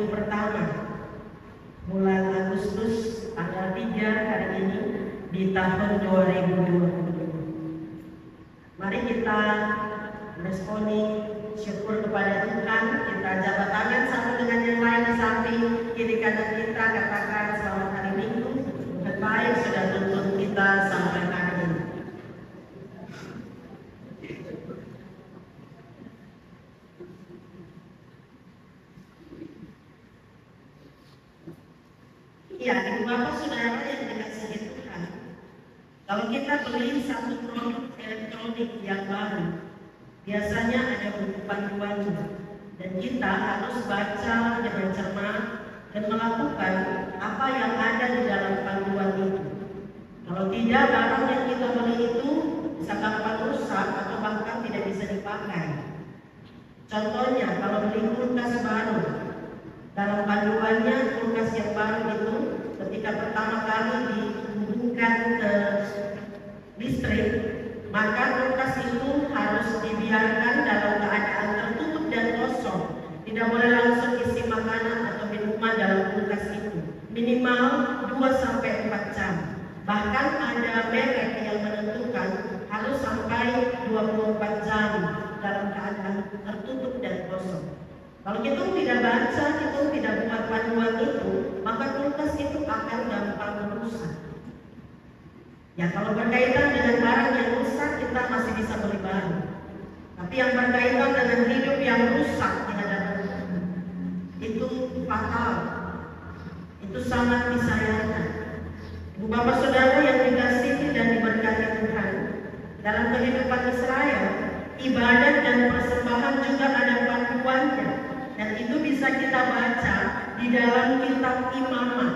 minggu pertama bulan Agustus tanggal 3 hari ini di tahun 2020. Mari kita responi syukur kepada Tuhan. Kita jabat tangan satu dengan yang lain di samping kiri kanan kita, katakan selamat hari Minggu. Tuhan baik sudah tuntun kita sampai hari ini. Ya, ibu bapak saudara yang dikasihi Tuhan, kalau kita beli satu produk elektronik yang baru, biasanya ada buku panduannya, dan kita harus baca dengan cermat dan melakukan apa yang ada di dalam panduan itu. Kalau tidak, barang yang kita beli itu bisa gampang rusak atau bahkan tidak bisa dipakai. Contohnya, kalau beli kulkas baru, dalam panduannya kulkas yang baru itu ketika pertama kali dihubungkan ke listrik, maka kulkas itu harus dibiarkan dalam keadaan tertutup dan kosong. Tidak boleh langsung isi makanan atau minuman dalam kulkas itu. Minimal 2-4 jam. Bahkan ada merek yang menentukan harus sampai 24 jam dalam keadaan tertutup dan kosong. Kalau kita tidak baca, kita tidak buat panduan itu, maka kulkas itu akan gampang rusak. Ya, kalau berkaitan dengan barang yang rusak, kita masih bisa beli baru. Tapi yang berkaitan dengan hidup yang rusak di hadapan Tuhan, itu fatal. Itu sangat disayangkan. Ibu bapak saudara yang dikasihi dan diberkati Tuhan, dalam kehidupan Israel, ibadat dan persembahan juga ada panduannya. Dan itu bisa kita baca di dalam kitab Imamat.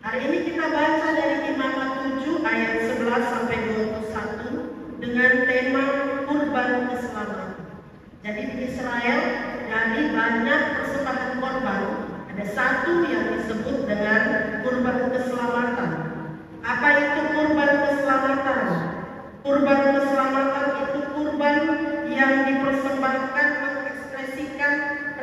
Hari ini kita baca dari Imamat 7 ayat 11 sampai 21 dengan tema kurban keselamatan. Jadi di Israel dari banyak persembahan korban, ada satu yang disebut dengan kurban keselamatan. Apa itu kurban keselamatan? Kurban keselamatan itu kurban yang dipersembahkan mengekspresikan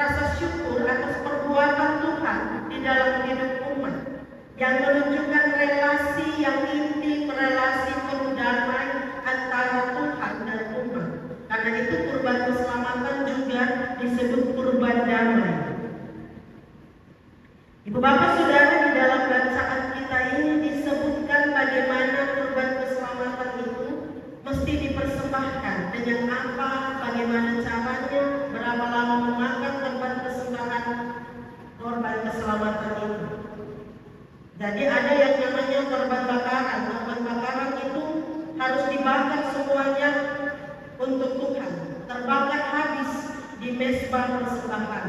rasa syukur atas perbuatan Tuhan di dalam hidup umat, yang menunjukkan relasi yang intim, relasi penuh damai antara Tuhan dan umat. Karena itu kurban keselamatan juga disebut kurban damai. Ibu bapak saudara, di dalam bacaan kita ini disebutkan bagaimana kurban keselamatan itu mesti dipersembahkan, dengan apa, bagaimana caranya, berapa lama memakan korban persembahan korban keselamatan itu. Jadi ada yang namanya korban bakaran. Korban bakaran itu harus dibakar semuanya untuk Tuhan, terbakar habis di mezbah persembahan.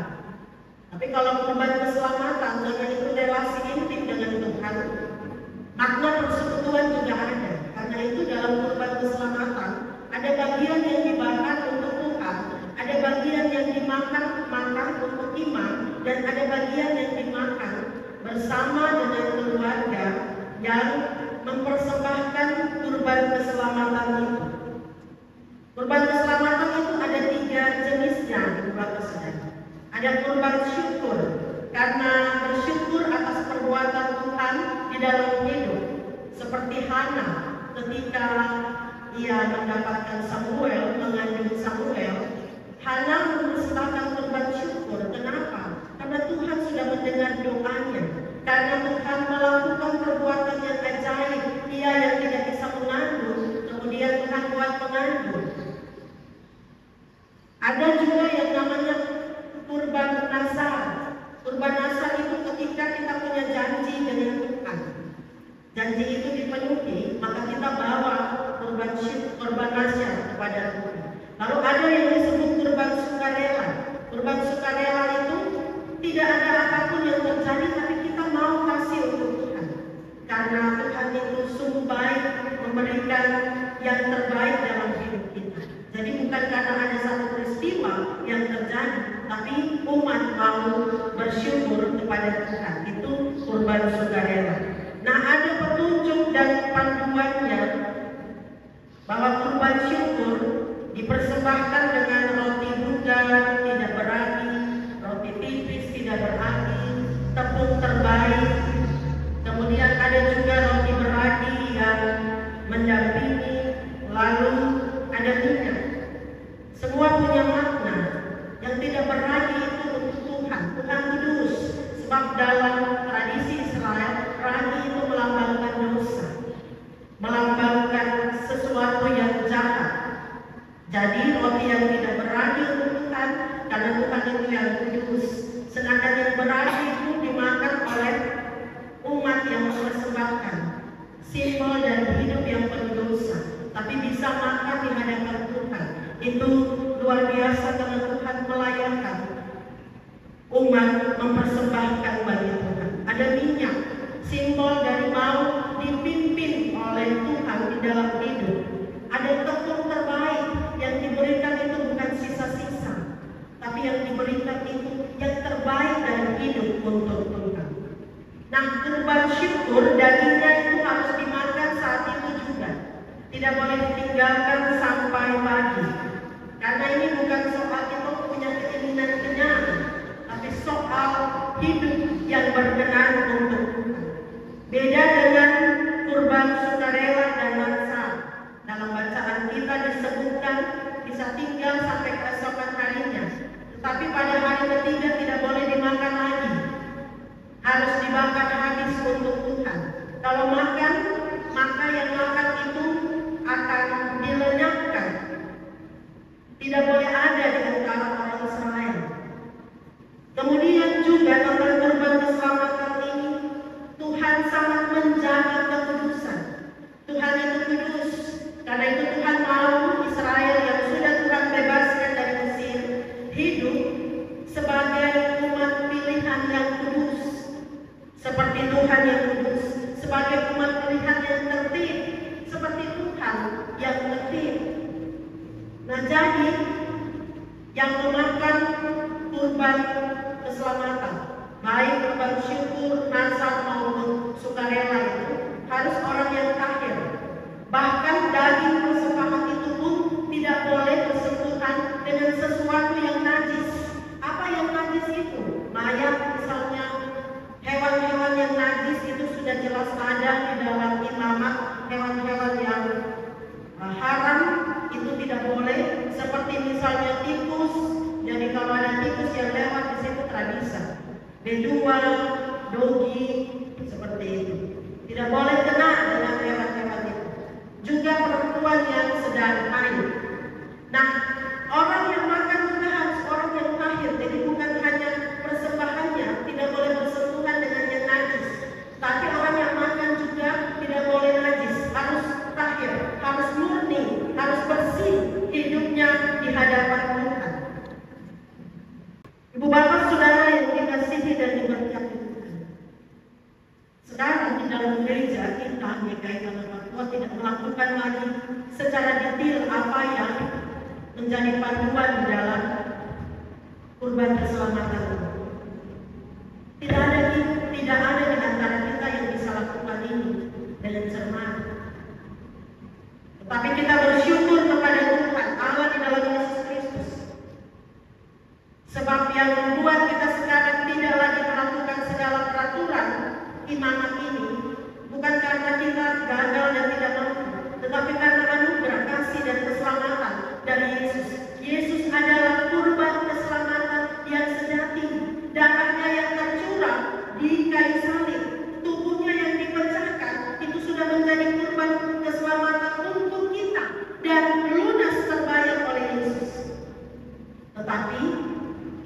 Tapi kalau korban keselamatan, karena itu relasi intim dengan Tuhan, makna persekutuan juga ada. Karena itu dalam kurban keselamatan ada bagian yang dibakar untuk Tuhan, ada bagian yang dimakan untuk imam, dan ada bagian yang dimakan bersama dengan keluarga yang mempersembahkan kurban keselamatan itu. Kurban keselamatan itu ada 3 jenisnya, Ibu bapak saudara. Ada kurban syukur, karena bersyukur atas perbuatan Tuhan di dalam hidup, seperti Hana ketika ia mendapatkan Samuel, mengandung Samuel. Hana mempersembahkan kurban syukur. Kenapa? Karena Tuhan sudah mendengar doanya. Karena Tuhan melakukan perbuatan yang ajaib. Ia yang tidak bisa mengandung, kemudian Tuhan buat mengandung. Ada juga yang namanya kurban nasar. Kurban nasar itu ketika kita punya janji dengan Tuhan. Janji itu dipenuhi, maka kita bawa kurban nasar kepada Tuhan. Lalu ada yang disebut kurban sukarela. Kurban sukarela itu tidak ada apapun yang terjadi, tapi kita mau kasih untuk Tuhan. Karena Tuhan itu sungguh baik, memberikan yang terbaik dalam hidup kita. Jadi bukan karena ada satu peristiwa yang terjadi, tapi umat mau bersyukur kepada Tuhan. Itu kurban sukarela. Nah, ada petunjuk dan panduannya bahwa kurban syukur dipersembahkan dengan roti muda, tidak beragi, roti tipis, tidak beragi, dalam tradisi Israel, ragi itu melambangkan dosa, melambangkan sesuatu yang jahat. Jadi roti yang tidak beragi untuk Tuhan, karena Tuhan itu yang kudus. Sedangkan yang beragi itu dimakan oleh umat yang mempersembahkan, simbol dari hidup yang penuh dosa, tapi bisa makan di hadapan Tuhan. Itu luar biasa karena Tuhan melayani umat mempersembahkan bagi Tuhan. Ada minyak, simbol dari mau dipimpin oleh Tuhan di dalam hidup. Ada tepung terbaik yang diberikan itu bukan sisa-sisa, tapi yang diberikan itu yang terbaik dari hidup untuk Tuhan. Nah, kurban syukur dagingnya itu harus dimakan saat itu juga, tidak boleh ditinggalkan sampai pagi. Karena ini bukan soal kita punya keinginan kenyang, tapi soal hidup yang berkenan untuk Tuhan. Beda dengan kurban sukarela dan mansar. Dalam bacaan kita disebutkan bisa tinggal sampai keesokan harinya, tetapi pada hari ketiga tidak boleh dimakan lagi, harus dibakar habis untuk Tuhan. Kalau makan, maka yang makan itu akan dilenyapkan, tidak boleh ada di antara orang Israel. Kemudian juga tentang kurban keselamatan ini, Tuhan sangat menjaga kekudusan. Tuhan itu kudus, karena itu Tuhan mau Israel yang sudah Tuhan bebaskan dari Mesir hidup sebagai umat pilihan yang kudus, seperti Tuhan yang kudus, sebagai umat pilihan yang tertib, seperti Tuhan yang tertib. Nah, jadi yang memakan kurban keselamatan, baik kurban syukur, nasab maupun sukarela itu harus orang yang tahir. Bahkan daging persembahan itu pun tidak boleh bersentuhan dengan sesuatu yang najis. Apa yang najis itu? Mayat misalnya, hewan-hewan yang najis itu sudah jelas ada di dalam imamat. Hewan-hewan yang haram itu tidak boleh, seperti misalnya tikus. Jadi kalau ada tikus yang lewat di situ tidak bisa. Bedua, dogi, seperti itu. Tidak boleh kena dengan hewan-hewan itu. Juga perempuan yang sedang haid. Nah, orang yang makan juga harus orang yang tahir. Jadi bukan hanya persembahannya tidak boleh bersentuhan dengan yang najis, tapi orang yang makan juga tidak boleh najis, harus tahir, harus murni, harus bersih hidupnya di hadapan Tuhan. Ibu bapak saudara yang dikasihi dan diberkati Tuhan, sekarang di dalam gereja kita GKI Tanah Papua tidak melakukan lagi secara detail apa yang menjadi panduan di dalam kurban keselamatan ini. Tidak ada di antara kita yang bisa lakukan ini dengan cermat. Tetapi kita bersyukur kepada Tuhan Allah di dalam Yesus Kristus. Sebab yang membuat kita sekarang tidak lagi melakukan segala peraturan imamat ini bukan karena kita gagal dan tidak mampu, tetapi karena anugerah kasih dan keselamatan dari Yesus. Yesus adalah kurban keselamatan yang sejati. Darahnya yang tercurah di kayu salib, tubuhnya yang dipecahkan, itu sudah menjadi kurban keselamatan untuk kita dan lunas terbayar oleh Yesus. Tetapi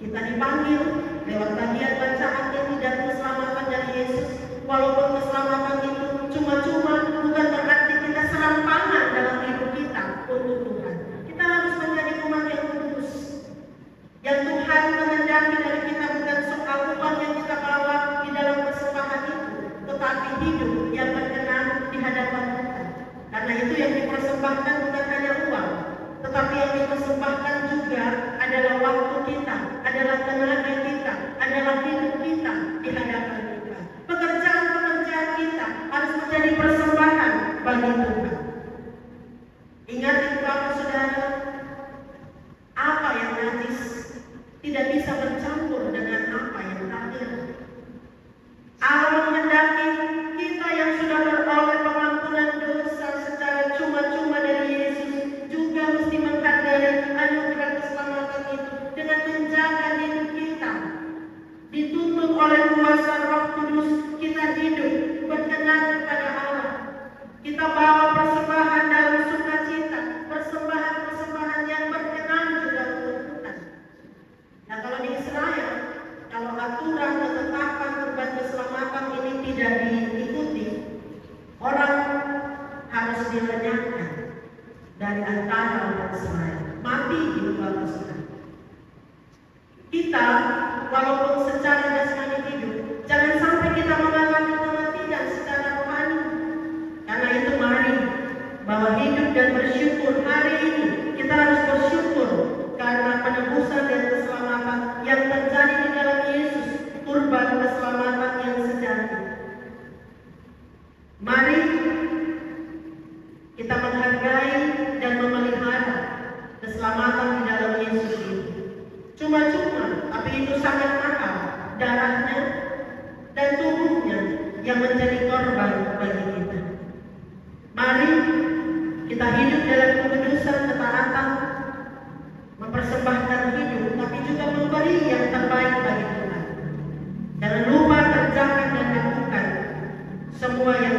kita dipanggil lewat bagian bacaan ini dan keselamatan dari Yesus. Walaupun keselamatan itu cuma-cuma, bukan berarti kita serampangan dalam hidup kita untuk Tuhan. Kita harus menjadi umat yang kudus. Yang Tuhan mengendaki dari kita bukan soal uang yang kita bawa di dalam persembahan itu, tetapi hidup yang berkenan di hadapan Tuhan. Karena itu yang dipersembahkan bukan hanya uang, tetapi yang dipersembahkan juga adalah waktu kita, adalah tenaga kita, adalah hidup kita di hadapan Tuhan. Pekerjaan-pekerjaan kita harus menjadi persembahan bagi Tuhan. Ingat ibu bapak saudara, apa yang najis tidak bisa bercampur dengan apa yang tahir. Allah menghendaki kita yang sudah beroleh pengampunan dosa secara cuma-cuma dari Yesus juga mesti menghargai anugerah keselamatan itu dengan menjaga diri kita dituntun oleh kuasa kita, walaupun secara jasmani hidup, jangan sampai kita mengalami kematian secara rohani. Karena itu mari bahwa hidup dan bersyukur hari ini kita harus bersyukur karena penebusan dan keselamatan yang terjadi di dalam Yesus, kurban keselamatan yang sejati. Mari kita menghargai dan memelihara keselamatan di dalam Yesus ini. Cuma-cuma, tapi itu sangat mahal, darahnya dan tubuhnya yang menjadi korban bagi kita. Mari kita hidup dalam kekudusan, ketaatan, mempersembahkan hidup, tapi juga memberi yang terbaik bagi Tuhan. Jangan lupa kerjakan dan lakukan semua yang